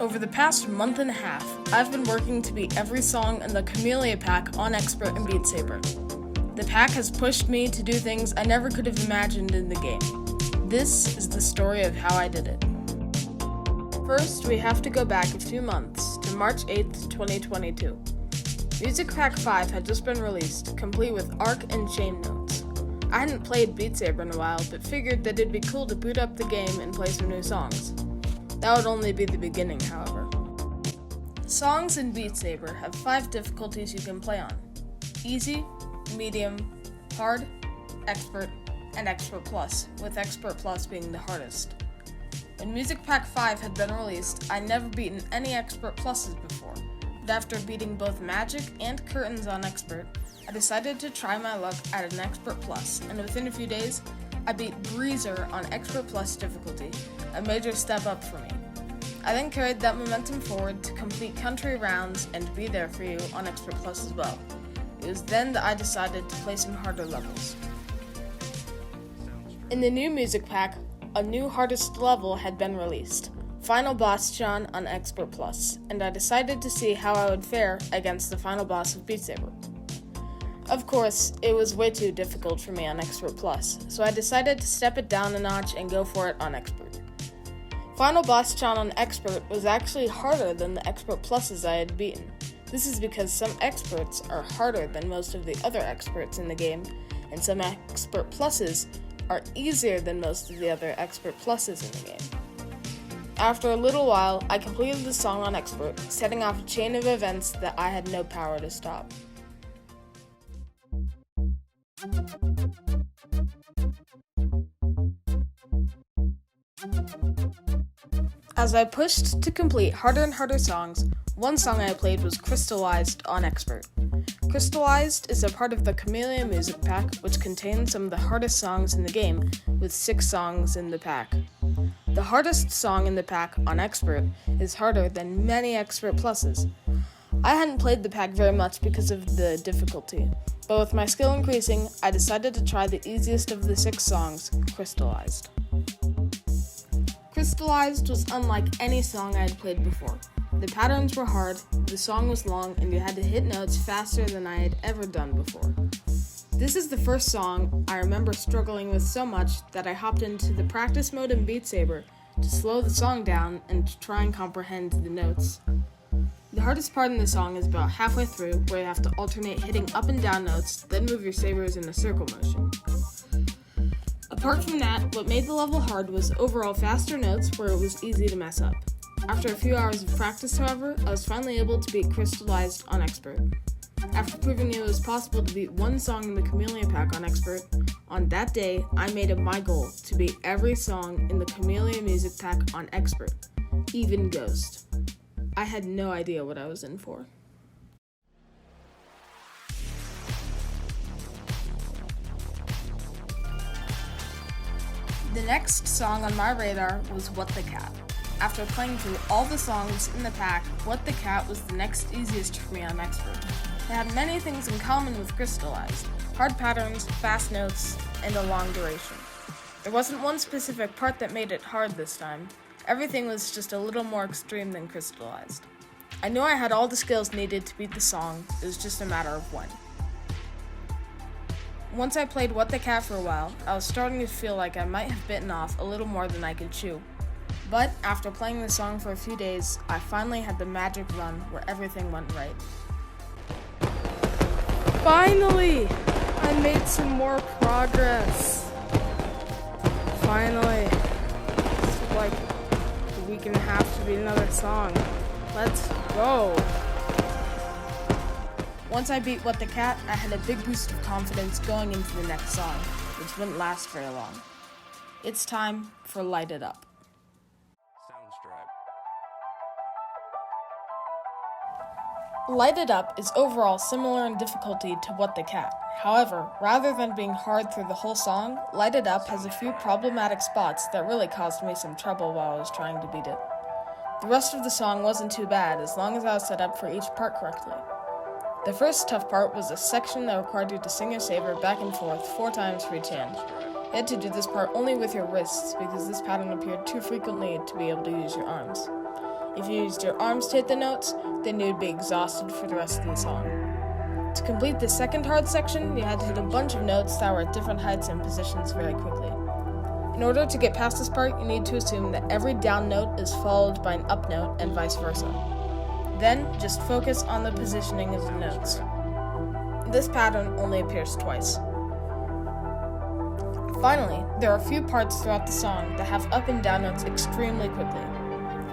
Over the past month and a half, I've been working to beat every song in the Camellia pack on Expert and Beat Saber. The pack has pushed me to do things I never could have imagined in the game. This is the story of how I did it. First, we have to go back a few months to March 8th, 2022. Music Pack 5 had just been released, complete with arc and chain notes. I hadn't played Beat Saber in a while, but figured that it'd be cool to boot up the game and play some new songs. That would only be the beginning, however. Songs in Beat Saber have 5 difficulties you can play on: easy, medium, hard, expert, and expert plus, with expert plus being the hardest. When Music Pack 5 had been released, I'd never beaten any expert pluses before, but after beating both Magic and Curtains on expert, I decided to try my luck at an expert plus, and within a few days, I beat Breezer on expert plus difficulty, a major step up for me. I then carried that momentum forward to complete country rounds and be there for you on expert plus as well. It was then that I decided to play some harder levels. In the new music pack, a new hardest level had been released, Final Boss John on Expert Plus, and I decided to see how I would fare against the final boss of Beat Saber. Of course, it was way too difficult for me on Expert Plus, so I decided to step it down a notch and go for it on Expert. Final Boss John on Expert was actually harder than the Expert Pluses I had beaten. This is because some experts are harder than most of the other experts in the game, and some Expert Pluses are easier than most of the other Expert Pluses in the game. After a little while, I completed the song on Expert, setting off a chain of events that I had no power to stop. As I pushed to complete harder and harder songs, one song I played was Crystallized on Expert. Crystallized is a part of the Camellia music pack, which contains some of the hardest songs in the game, with 6 songs in the pack. The hardest song in the pack on Expert is harder than many Expert Pluses. I hadn't played the pack very much because of the difficulty, but with my skill increasing, I decided to try the easiest of the 6 songs, Crystallized. Crystallized was unlike any song I had played before. The patterns were hard, the song was long, and you had to hit notes faster than I had ever done before. This is the first song I remember struggling with so much that I hopped into the practice mode in Beat Saber to slow the song down and to try and comprehend the notes. The hardest part in the song is about halfway through, where you have to alternate hitting up and down notes, then move your sabers in a circle motion. Apart from that, what made the level hard was overall faster notes where it was easy to mess up. After a few hours of practice, however, I was finally able to beat Crystallized on Expert. After proving it was possible to beat one song in the Camellia pack on Expert, on that day, I made it my goal to beat every song in the Camellia music pack on Expert, even Ghost. I had no idea what I was in for. The next song on my radar was What the Cat. After playing through all the songs in the pack, What the Cat was the next easiest for me on Expert. It had many things in common with Crystallized: hard patterns, fast notes, and a long duration. There wasn't one specific part that made it hard this time. Everything was just a little more extreme than Crystallized. I knew I had all the skills needed to beat the song, it was just a matter of when. Once I played What the Cat for a while, I was starting to feel like I might have bitten off a little more than I could chew. But after playing the song for a few days, I finally had the magic run where everything went right. Finally! I made some more progress. Finally. It's like a week and a half to beat another song. Let's go! Once I beat What the Cat, I had a big boost of confidence going into the next song, which wouldn't last very long. It's time for Light It Up. Light It Up is overall similar in difficulty to What the Cat. However, rather than being hard through the whole song, Light It Up has a few problematic spots that really caused me some trouble while I was trying to beat it. The rest of the song wasn't too bad as long as I was set up for each part correctly. The first tough part was a section that required you to sing your saber back and forth 4 times for each hand. You had to do this part only with your wrists because this pattern appeared too frequently to be able to use your arms. If you used your arms to hit the notes, then you'd be exhausted for the rest of the song. To complete the second hard section, you had to hit a bunch of notes that were at different heights and positions very quickly. In order to get past this part, you need to assume that every down note is followed by an up note and vice versa. Then, just focus on the positioning of the notes. This pattern only appears twice. Finally, there are a few parts throughout the song that have up and down notes extremely quickly.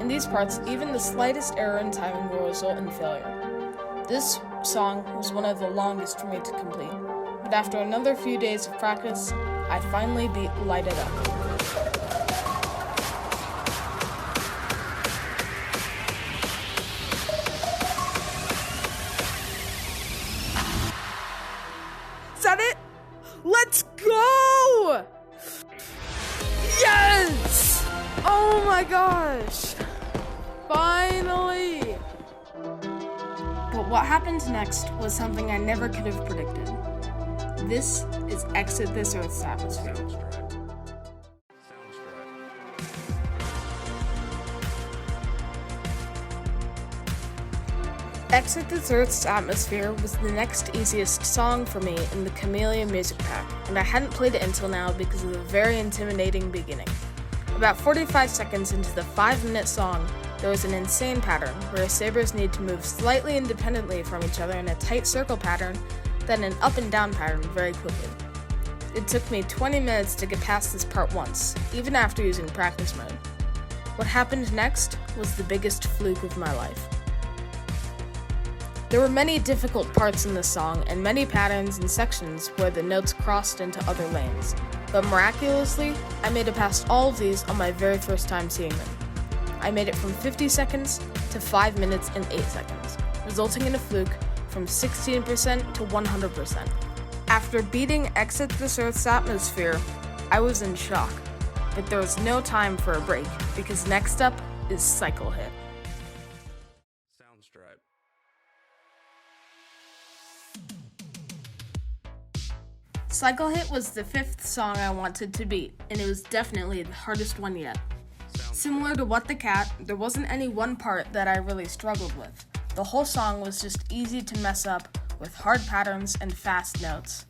In these parts, even the slightest error in timing will result in failure. This song was one of the longest for me to complete, but after another few days of practice, I finally beat Light It Up. Is that it? Let's go! Yes! Oh my gosh! Finally! But what happened next was something I never could have predicted. This is Exit This Earth's Atmosphere. Exit This Earth's Atmosphere was the next easiest song for me in the Camellia music pack, and I hadn't played it until now because of the very intimidating beginning. About 45 seconds into the 5-minute song, there was an insane pattern where sabers need to move slightly independently from each other in a tight circle pattern, then an up and down pattern very quickly. It took me 20 minutes to get past this part once, even after using practice mode. What happened next was the biggest fluke of my life. There were many difficult parts in this song and many patterns and sections where the notes crossed into other lanes, but miraculously, I made it past all of these on my very first time seeing them. I made it from 50 seconds to 5 minutes and 8 seconds, resulting in a fluke from 16% to 100%. After beating Exit This Earth's Atmosphere, I was in shock, but there was no time for a break because next up is Cycle Hit. Cycle Hit was the 5th song I wanted to beat, and it was definitely the hardest one yet. Similar to What the Cat, there wasn't any one part that I really struggled with. The whole song was just easy to mess up with hard patterns and fast notes.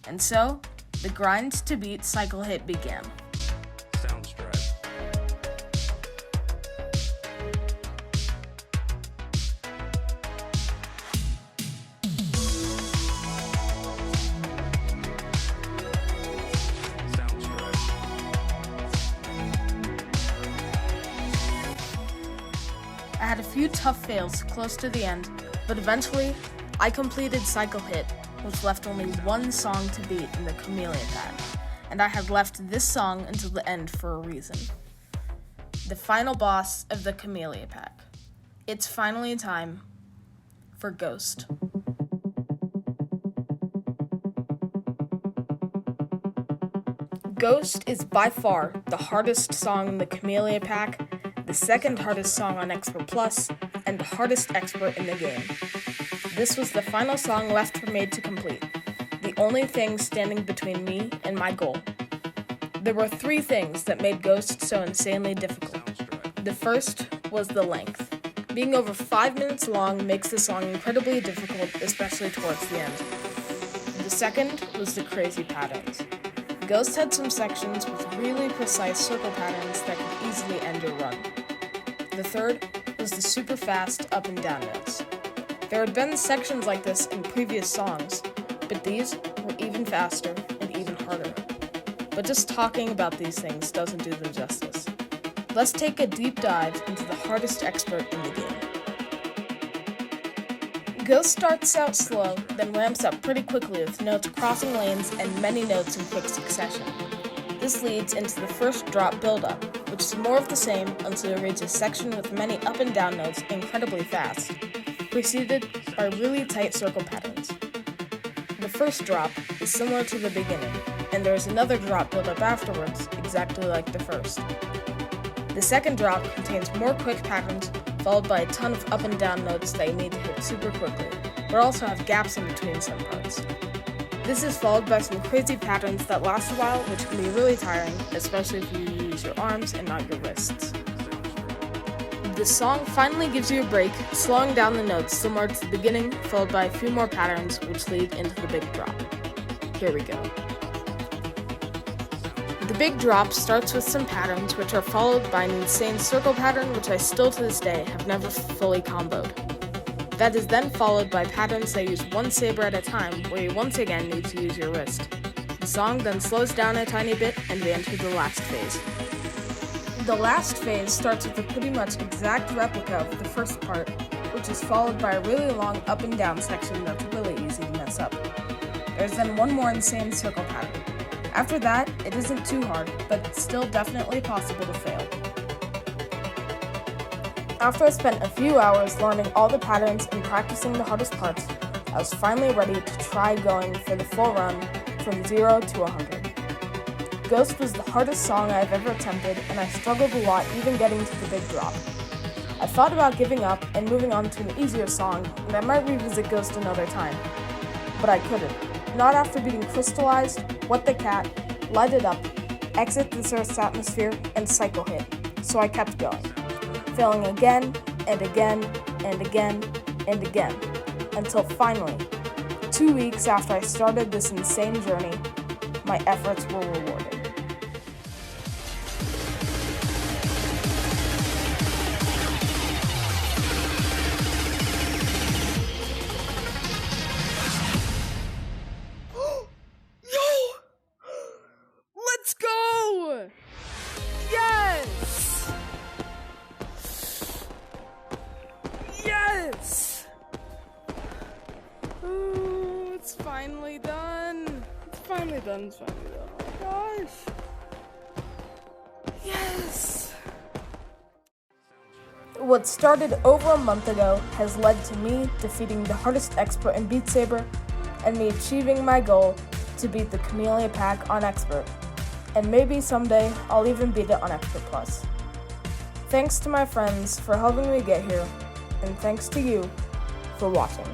And so, the grind to beat Cycle Hit began. I had a few tough fails close to the end, but eventually, I completed Cycle Hit, which left only one song to beat in the Camellia pack, and I had left this song until the end for a reason. The final boss of the Camellia pack. It's finally time for Ghost. Ghost is by far the hardest song in the Camellia pack, the second hardest song on Expert Plus, and the hardest expert in the game. This was the final song left for me to complete, the only thing standing between me and my goal. There were 3 things that made Ghost so insanely difficult. The first was the length. Being over 5 minutes long makes the song incredibly difficult, especially towards the end. The second was the crazy patterns. Ghost had some sections with really precise circle patterns that could easily end your run. The third was the super fast up and down notes. There had been sections like this in previous songs, but these were even faster and even harder. But just talking about these things doesn't do them justice. Let's take a deep dive into the hardest expert in the game. Ghost starts out slow, then ramps up pretty quickly with notes crossing lanes and many notes in quick succession. This leads into the first drop build-up, which is more of the same until it reaches a section with many up and down notes incredibly fast, preceded by really tight circle patterns. The first drop is similar to the beginning, and there is another drop build-up afterwards, exactly like the first. The second drop contains more quick patterns, followed by a ton of up and down notes that you need to hit super quickly, but also have gaps in between some parts. This is followed by some crazy patterns that last a while, which can be really tiring, especially if you use your arms and not your wrists. The song finally gives you a break, slowing down the notes similar to the beginning, followed by a few more patterns which lead into the big drop. Here we go. The big drop starts with some patterns which are followed by an insane circle pattern which I still to this day have never fully comboed. That is then followed by patterns that use one saber at a time, where you once again need to use your wrist. The song then slows down a tiny bit and we enter the last phase. The last phase starts with a pretty much exact replica of the first part, which is followed by a really long up and down section that's really easy to mess up. There's then one more insane circle pattern. After that, it isn't too hard, but it's still definitely possible to fail. After I spent a few hours learning all the patterns and practicing the hardest parts, I was finally ready to try going for the full run from 0 to 100. Ghost was the hardest song I've ever attempted, and I struggled a lot even getting to the big drop. I thought about giving up and moving on to an easier song, and I might revisit Ghost another time. But I couldn't. Not after beating Crystallized, What the Cat, Light It Up, Exit This Earth's Atmosphere, and Cycle Hit, so I kept going, failing again and again and again and again, until finally, 2 weeks after I started this insane journey, my efforts were rewarded. Let's go! Yes! Yes! Ooh, it's finally done. It's finally done. Oh my gosh. Yes! What started over a month ago has led to me defeating the hardest expert in Beat Saber and me achieving my goal to beat the Camellia pack on Expert. And maybe someday I'll even beat it on Expert Plus. Thanks to my friends for helping me get here, and thanks to you for watching.